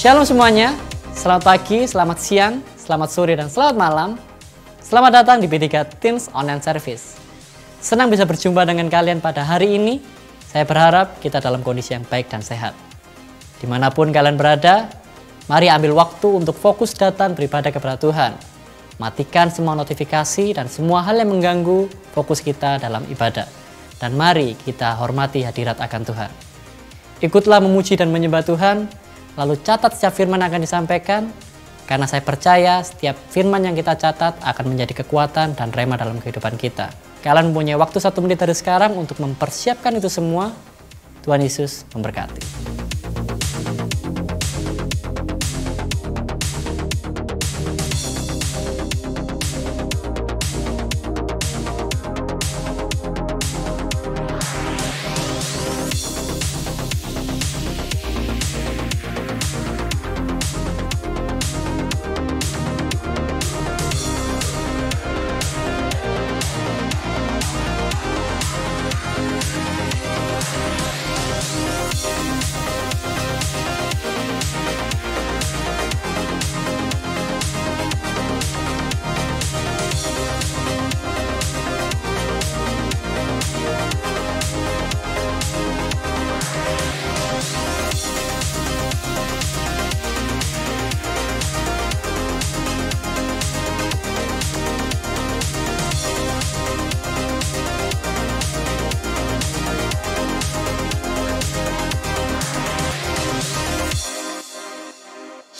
Shalom semuanya, selamat pagi, selamat siang, selamat sore, dan selamat malam. Selamat datang di B3 Teens Online Service. Senang bisa berjumpa dengan kalian pada hari ini. Saya berharap kita dalam kondisi yang baik dan sehat. Dimanapun kalian berada, mari ambil waktu untuk fokus datang beribadah kepada Tuhan. Matikan semua notifikasi dan semua hal yang mengganggu fokus kita dalam ibadah. Dan mari kita hormati hadirat akan Tuhan. Ikutlah memuji dan menyembah Tuhan. Lalu catat setiap firman yang akan disampaikan, karena saya percaya setiap firman yang kita catat akan menjadi kekuatan dan rema dalam kehidupan kita. Kalian mempunyai waktu 1 menit dari sekarang untuk mempersiapkan itu semua. Tuhan Yesus memberkati.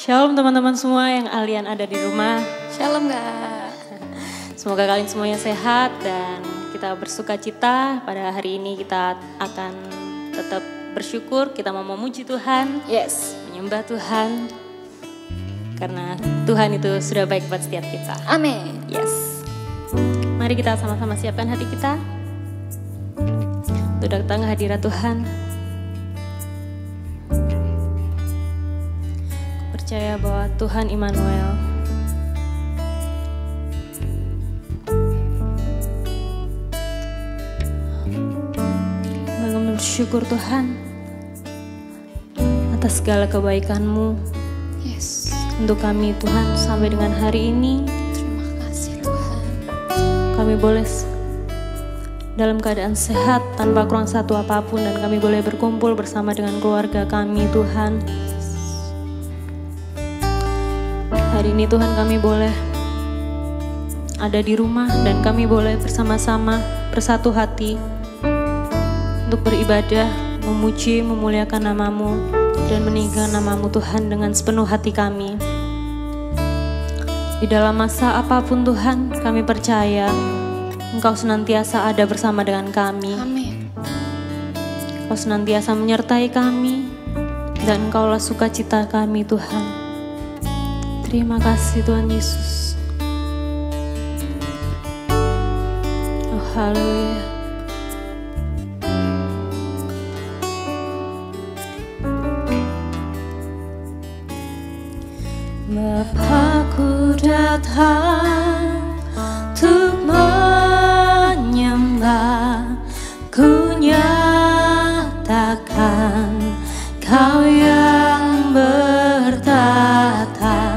Shalom teman-teman semua yang kalian ada di rumah. Shalom Kak. Semoga kalian semuanya sehat dan kita bersuka cita. Pada hari ini kita akan tetap bersyukur, kita mau memuji Tuhan. Yes. Menyembah Tuhan. Karena Tuhan itu sudah baik buat setiap kita. Amin. Yes. Mari kita sama-sama siapkan hati kita untuk datang ke hadirat Tuhan. Percaya bahwa Tuhan Immanuel bersyukur Tuhan atas segala kebaikan-Mu. Yes. Untuk kami Tuhan sampai dengan hari ini. Terima kasih Tuhan. Kami boleh dalam keadaan sehat tanpa kurang satu apapun dan kami boleh berkumpul bersama dengan keluarga kami Tuhan. Hari ini Tuhan kami boleh ada di rumah dan kami boleh bersama-sama bersatu hati untuk beribadah, memuji, memuliakan nama-Mu dan meninggikan nama-Mu Tuhan dengan sepenuh hati kami. Di dalam masa apapun Tuhan kami percaya Engkau senantiasa ada bersama dengan kami. Amin. Engkau senantiasa menyertai kami dan Engkaulah sukacita kami Tuhan. Terima kasih Tuhan Yesus. Oh haleluya. Bapa-Ku datang untuk menyembah, ku nyatakan Kau yang bertata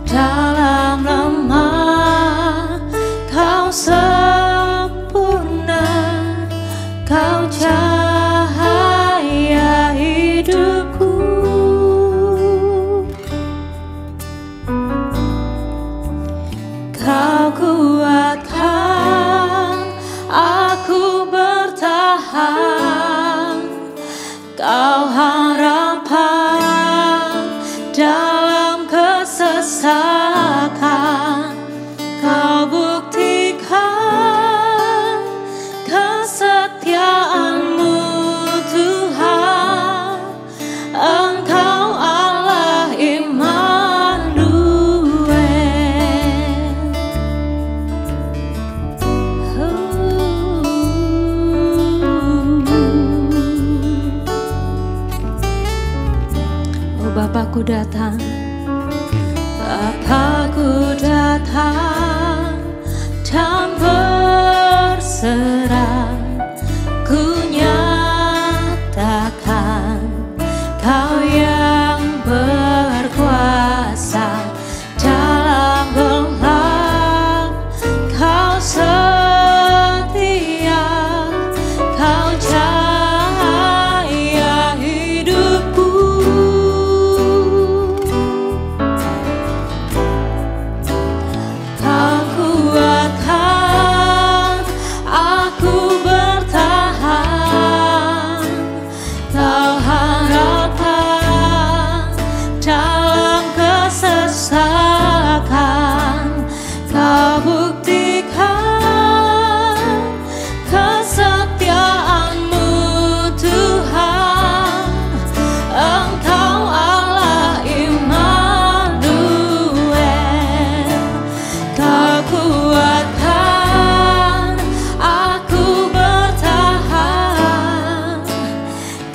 dalam lemah, Kau sempurna, Kau cahaya hidupku. Kau kuatkan aku bertahan, Kau harapan dalam kesesakan. Kau buktikan kesetiaan-Mu Tuhan. Engkau Allah Immanuel. Bapakku datang, Bapakku datang dan berserah. Ku nyatakan Kau yang berkuasa dalam gelap. Kau setia, Kau cahaya hidupku. Kau kuatkan aku bertahan. Kau harapan dalam kesesakan. Kau buktikan kesetiaan-Mu Tuhan. Engkau Allah Immanuel. Kau kuatkan aku bertahan.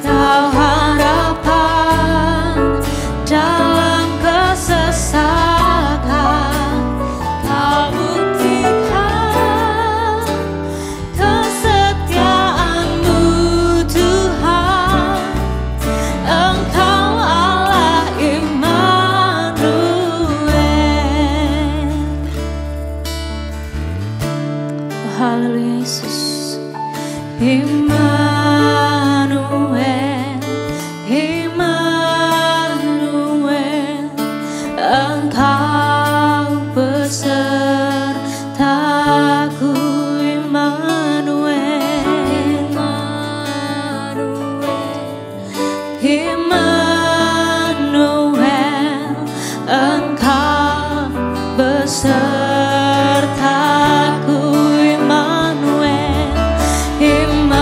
Kau harapan dalam kesesakan. Kau buktikan kesetiaan-Mu Tuhan. Engkau Allah Immanuel. Oh, haleluya Yesus. Immanuel, Immanuel, Engkau besertaku. Immanuel, Immanuel, Engkau besertaku. Immanuel, Immanuel,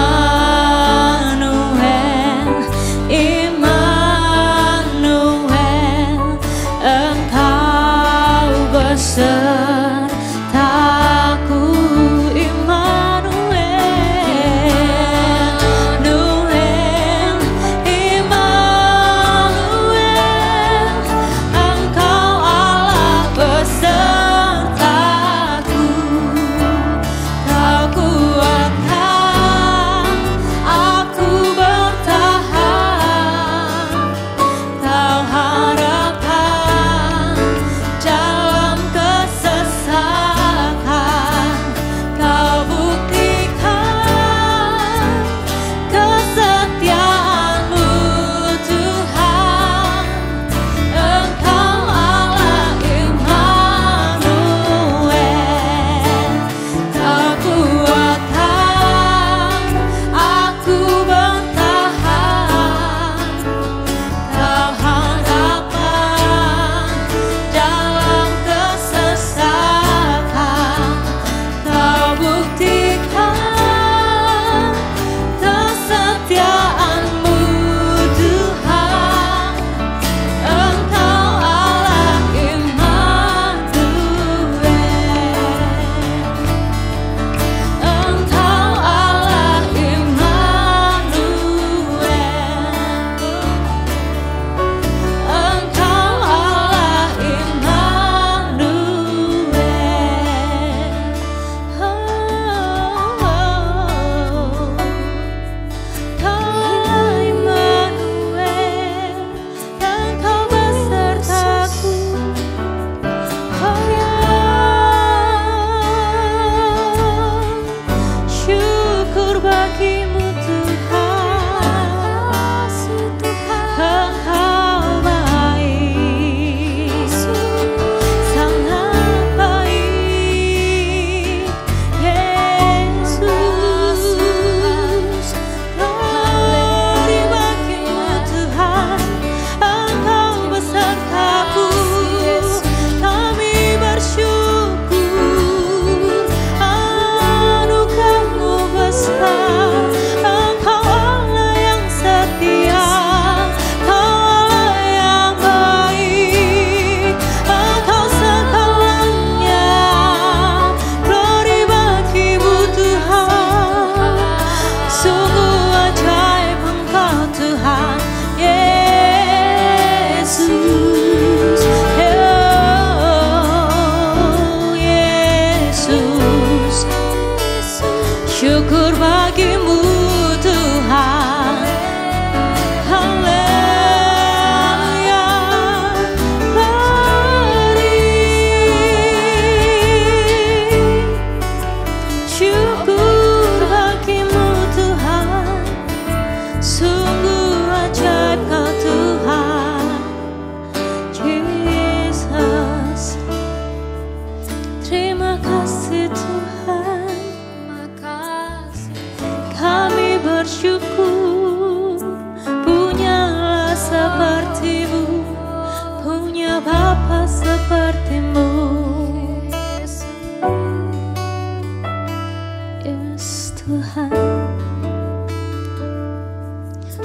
Tuhan.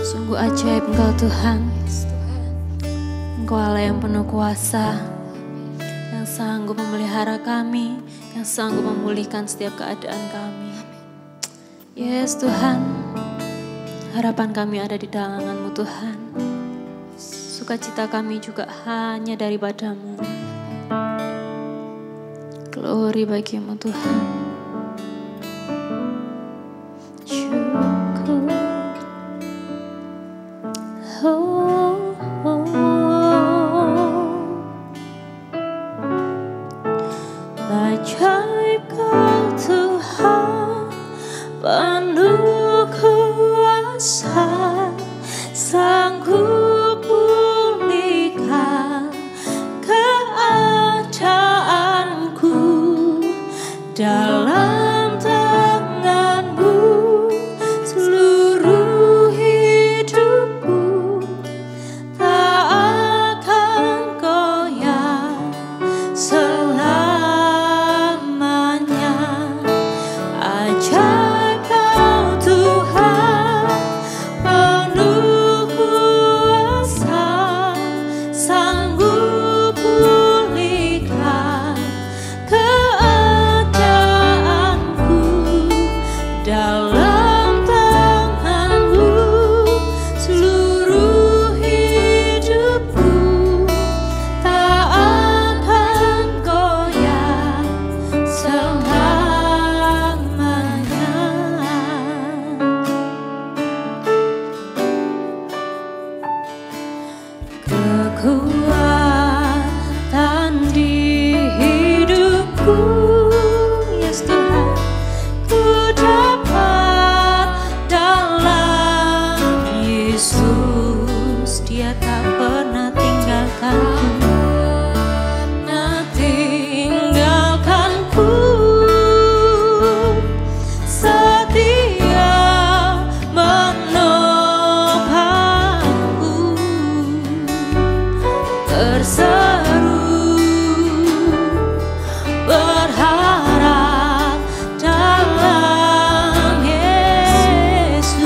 Sungguh ajaib Engkau Tuhan. Engkau Allah yang penuh kuasa, yang sanggup memelihara kami, yang sanggup memulihkan setiap keadaan kami. Yes Tuhan, harapan kami ada di tangan-Mu Tuhan. Sukacita kami juga hanya daripada-Mu. Glory bagi-Mu Tuhan. Syukur. Ajaib Kau Tuhan, penuh kuasa, sanggup pulihkan keadaanku. Dalam tangan-Mu seluruh hidupku tak akan goyah selamanya. Ajaib Kau Tuhan, penuh kuasa, sanggup pulihkan keadaanku. Dalam tangan-Mu seluruh hidupku tak akan goyah selamanya. Kekuatan di hidupku, yes Tuhan, ku dapat dalam Yesus. Dia tak pernah tinggalkanku, pernah tinggalkanku. Setia menopangku, terseru berharap dalam Yesus.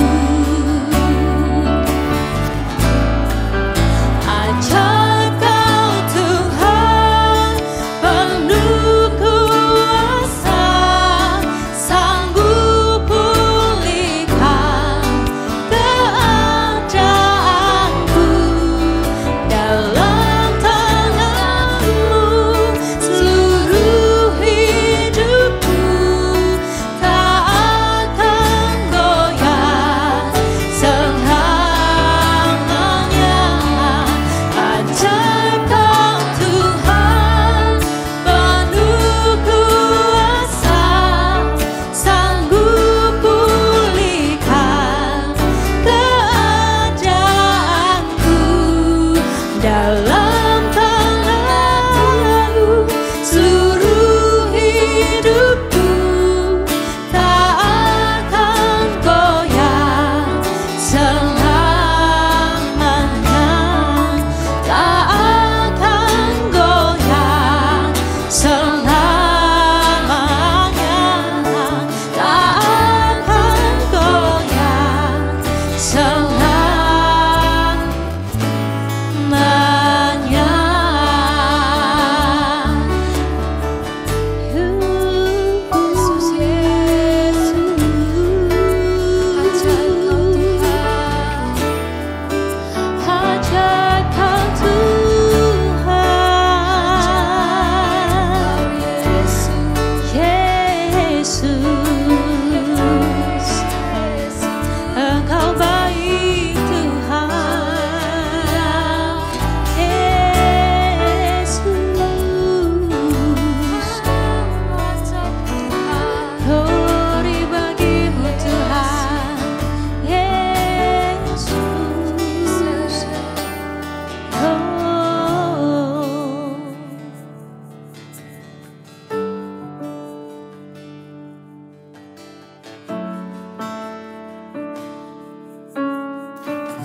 Ajaib Kau Tuhan, penuh kuasa, sanggup pulihkan keadaanku. Dalam tangan-Mu seluruh hidupku tak akan goyah selamanya. Ajaib Kau Tuhan, penuh kuasa, sanggup pulihkan keadaanku. Dalam tangan-Mu seluruh hidupku tak akan goyah selamanya. Tak akan goyah selamanya. Tak akan goyah selamanya. Yesus, Yesus. Ajaib Kau Tuhan, Yesus. Engkau baik Tuhan, Yesus. Glory bagi-Mu Tuhan, Yesus.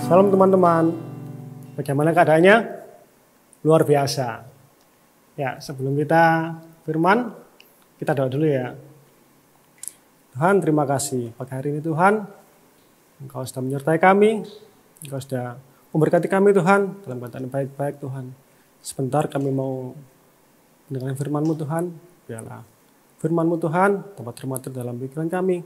Salam teman-teman, bagaimana keadaannya? Luar biasa. Ya, sebelum kita firman, kita doa dulu ya. Tuhan, terima kasih. Pagi hari ini Tuhan, Engkau sudah menyertai kami, Engkau sudah memberkati kami Tuhan, dalam keadaan baik-baik Tuhan. Sebentar kami mau mendengarkan firman-Mu Tuhan, biarlah firman-Mu Tuhan dapat termater dalam pikiran kami,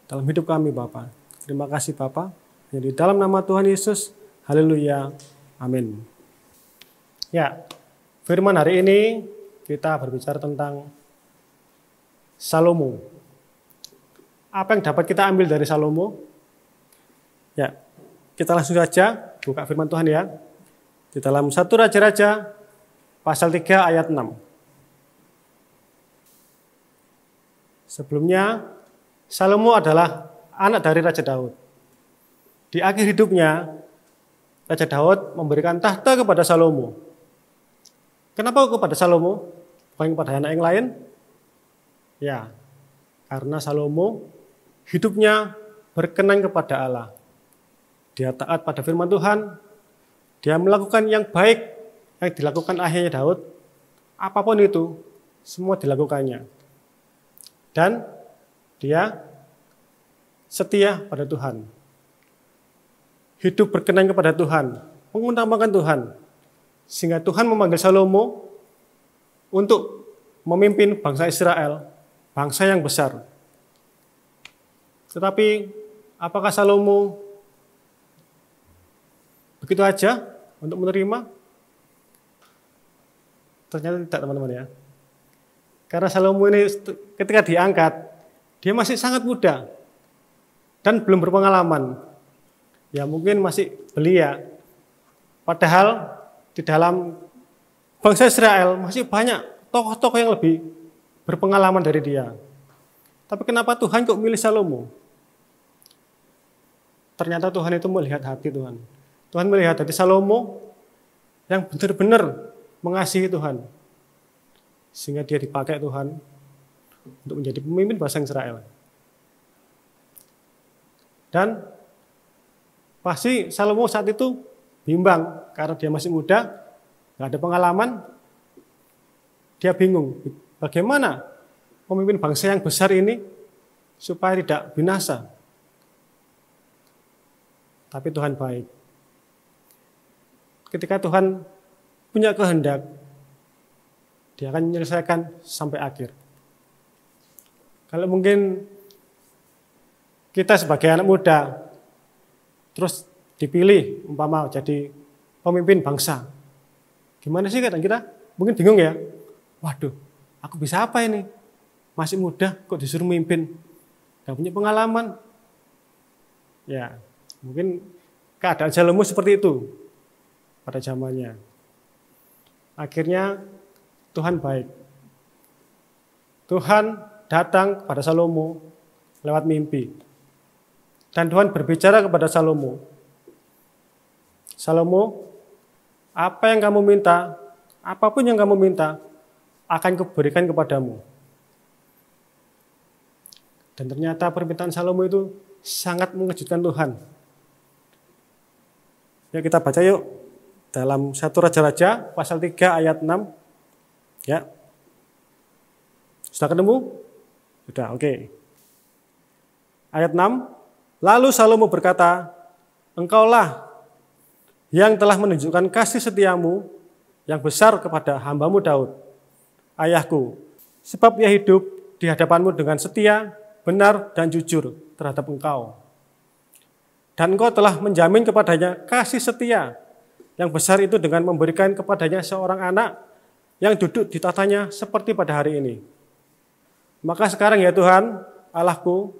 dalam hidup kami Bapa. Terima kasih Bapa, yang di dalam nama Tuhan Yesus, haleluya, amin. Ya, firman hari ini kita berbicara tentang Salomo. Apa yang dapat kita ambil dari Salomo? Ya, kita langsung saja buka firman Tuhan ya. Di dalam 1 Raja-Raja pasal 3 ayat 6. Sebelumnya, Salomo adalah anak dari Raja Daud. Di akhir hidupnya, Raja Daud memberikan tahta kepada Salomo. Kenapa kepada Salomo? Bukan kepada anak yang lain? Ya, karena Salomo hidupnya berkenan kepada Allah. Dia taat pada firman Tuhan. Dia melakukan yang baik yang dilakukan ayahnya Daud. Apapun itu, semua dilakukannya. Dan dia setia pada Tuhan. Hidup berkenan kepada Tuhan. Mengutamakan Tuhan. Sehingga Tuhan memanggil Salomo untuk memimpin bangsa Israel. Bangsa yang besar. Tetapi apakah Salomo begitu aja untuk menerima? Ternyata tidak teman-teman ya. Karena Salomo ini ketika diangkat, dia masih sangat muda dan belum berpengalaman. Ya mungkin masih belia. Padahal di dalam bangsa Israel masih banyak tokoh-tokoh yang lebih berpengalaman dari dia. Tapi kenapa Tuhan kok milih Salomo? Ternyata Tuhan itu melihat hati Tuhan. Tuhan melihat hati Salomo yang benar-benar mengasihi Tuhan. Sehingga dia dipakai Tuhan untuk menjadi pemimpin bangsa Israel. Dan pasti Salomo saat itu bimbang karena dia masih muda, nggak ada pengalaman. Dia bingung, bagaimana pemimpin bangsa yang besar ini supaya tidak binasa. Tapi Tuhan baik. Ketika Tuhan punya kehendak, dia akan menyelesaikan sampai akhir. Kalau mungkin kita sebagai anak muda, terus dipilih umpama jadi pemimpin bangsa. Gimana sih kadang kita? Mungkin bingung ya. Waduh, aku bisa apa ini? Masih muda kok disuruh mimpin? Gak punya pengalaman. Ya, mungkin keadaan Salomo seperti itu pada zamannya. Akhirnya Tuhan baik. Tuhan datang kepada Salomo lewat mimpi. Dan Tuhan berbicara kepada Salomo. Salomo, apa yang kamu minta, apapun yang kamu minta, akan kuberikan kepadamu. Dan ternyata permintaan Salomo itu sangat mengejutkan Tuhan. Ya kita baca yuk dalam 1 Raja-Raja pasal 3 ayat 6. Ya. Sudah ketemu? Sudah, oke. Ayat 6. Lalu Salomo berkata, engkaulah yang telah menunjukkan kasih setiamu yang besar kepada hambamu Daud, ayahku. Sebab ia hidup di hadapanmu dengan setia, benar dan jujur terhadap engkau. Dan engkau telah menjamin kepadanya kasih setia yang besar itu dengan memberikan kepadanya seorang anak yang duduk di tatanya seperti pada hari ini. Maka sekarang ya Tuhan, Allahku,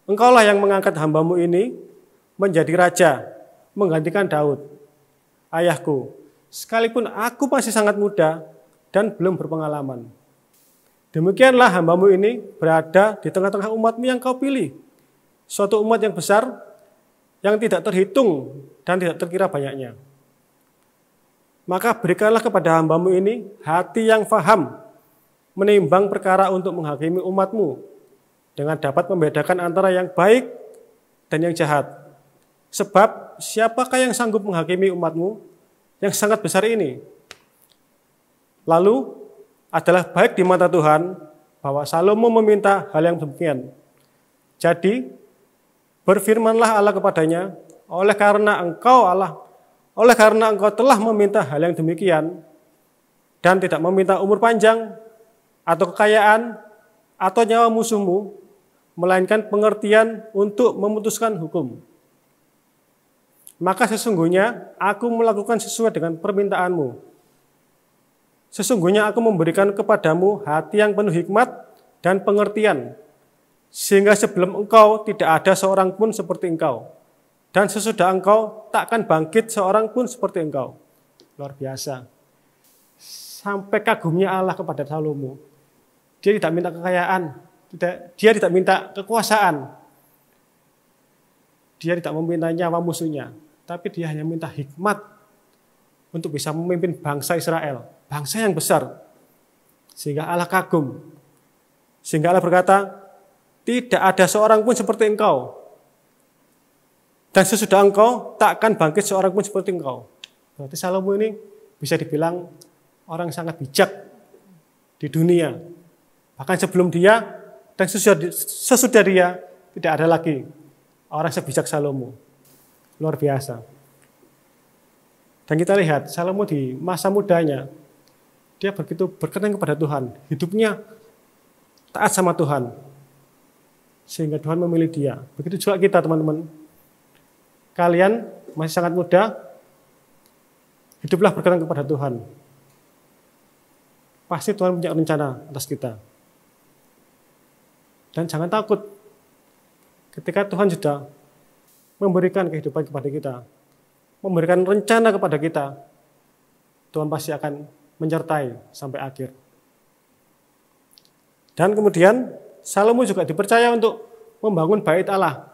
engkaulah yang mengangkat hambamu ini menjadi raja, menggantikan Daud, ayahku. Sekalipun aku masih sangat muda dan belum berpengalaman. Demikianlah hambamu ini berada di tengah-tengah umatmu yang kau pilih. Suatu umat yang besar, yang tidak terhitung dan tidak terkira banyaknya. Maka berikanlah kepada hambamu ini hati yang faham, menimbang perkara untuk menghakimi umatmu, dengan dapat membedakan antara yang baik dan yang jahat. Sebab siapakah yang sanggup menghakimi umatmu yang sangat besar ini? Lalu adalah baik di mata Tuhan bahwa Salomo meminta hal yang demikian. Jadi, berfirmanlah Allah kepadanya, oleh karena engkau telah meminta hal yang demikian, dan tidak meminta umur panjang, atau kekayaan, atau nyawa musuhmu, melainkan pengertian untuk memutuskan hukum. Maka sesungguhnya aku melakukan sesuai dengan permintaanmu. Sesungguhnya aku memberikan kepadamu hati yang penuh hikmat dan pengertian, sehingga sebelum engkau tidak ada seorang pun seperti engkau, dan sesudah engkau takkan bangkit seorang pun seperti engkau. Luar biasa. Sampai kagumnya Allah kepada Salomo. Dia tidak minta kekayaan, dia tidak minta kekuasaan, dia tidak meminta nyawa musuhnya, tapi dia hanya minta hikmat untuk bisa memimpin bangsa Israel, bangsa yang besar. Sehingga Allah kagum. Sehingga Allah berkata, tidak ada seorang pun seperti engkau, dan sesudah engkau takkan bangkit seorang pun seperti engkau. Berarti Salomo ini bisa dibilang orang sangat bijak di dunia. Bahkan sebelum dia dan sesudah dia tidak ada lagi orang sebijak Salomo. Luar biasa. Dan kita lihat Salomo di masa mudanya, dia begitu berkenan kepada Tuhan. Hidupnya taat sama Tuhan. Sehingga Tuhan memilih dia. Begitu juga kita, teman-teman. Kalian masih sangat muda, hiduplah berkenan kepada Tuhan. Pasti Tuhan punya rencana atas kita. Dan jangan takut ketika Tuhan sudah memberikan kehidupan kepada kita, memberikan rencana kepada kita, Tuhan pasti akan menyertai sampai akhir. Dan kemudian Salomo juga dipercaya untuk membangun bait Allah.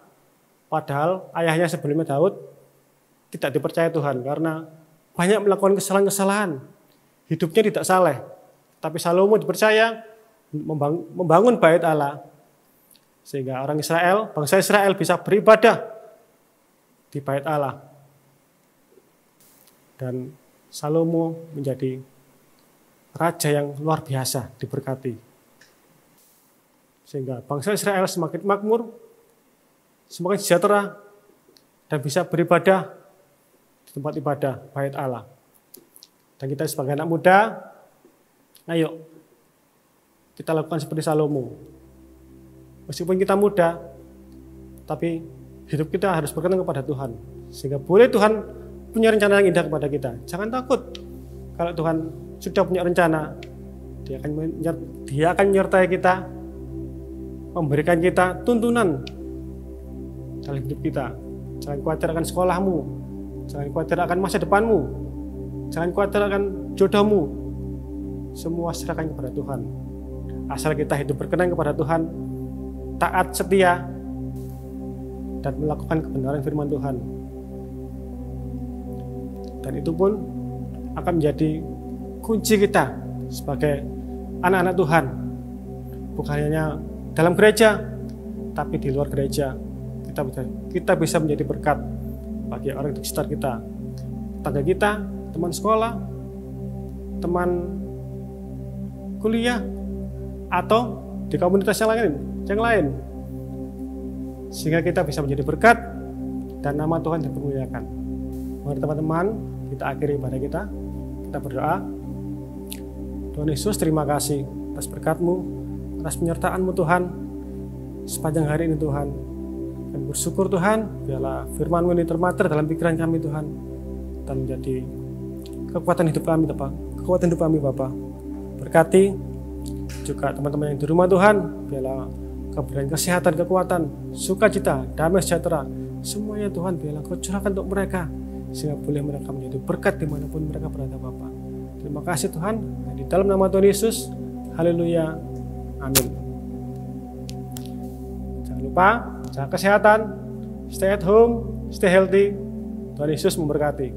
Padahal ayahnya sebelumnya Daud tidak dipercaya Tuhan karena banyak melakukan kesalahan-kesalahan. Hidupnya tidak saleh. Tapi Salomo dipercaya membangun bait Allah. Sehingga orang Israel, bangsa Israel bisa beribadah di bait Allah. Dan Salomo menjadi raja yang luar biasa, diberkati. Sehingga bangsa Israel semakin makmur, semakin sejahtera, dan bisa beribadah di tempat ibadah bait Allah. Dan kita sebagai anak muda, ayo kita lakukan seperti Salomo. Meskipun kita muda, tapi hidup kita harus berkenan kepada Tuhan. Sehingga boleh Tuhan punya rencana yang indah kepada kita. Jangan takut. Kalau Tuhan sudah punya rencana, Dia akan menyertai kita, memberikan kita tuntunan dalam hidup kita. Jangan khawatir akan sekolahmu, jangan khawatir akan masa depanmu, jangan khawatir akan jodohmu. Semua serahkan kepada Tuhan. Asal kita hidup berkenan kepada Tuhan, taat, setia, dan melakukan kebenaran firman Tuhan. Dan itu pun akan menjadi kunci kita sebagai anak-anak Tuhan. Bukan hanya dalam gereja, tapi di luar gereja. Kita bisa menjadi berkat bagi orang di sekitar kita. Tetangga kita, teman sekolah, teman kuliah, atau di komunitas yang lain, sehingga kita bisa menjadi berkat dan nama Tuhan dipermuliakan. Mari teman-teman, kita akhiri ibadah kita berdoa. Tuhan Yesus, terima kasih atas berkat-Mu, atas penyertaan-Mu Tuhan sepanjang hari ini Tuhan. Dan bersyukur Tuhan, biarlah firman-Mu ini termater dalam pikiran kami Tuhan, dan menjadi kekuatan hidup kami Bapa. Berkati juga teman-teman yang di rumah Tuhan, biarlah Kau berikan kesehatan, kekuatan, sukacita, damai sejahtera, semuanya Tuhan biarlah Kau curahkan untuk mereka, sehingga boleh mereka menjadi berkat dimanapun mereka berada Bapa. Terima kasih Tuhan, di dalam nama Tuhan Yesus, haleluya, amin. Jangan lupa, jaga kesehatan, stay at home, stay healthy, Tuhan Yesus memberkati.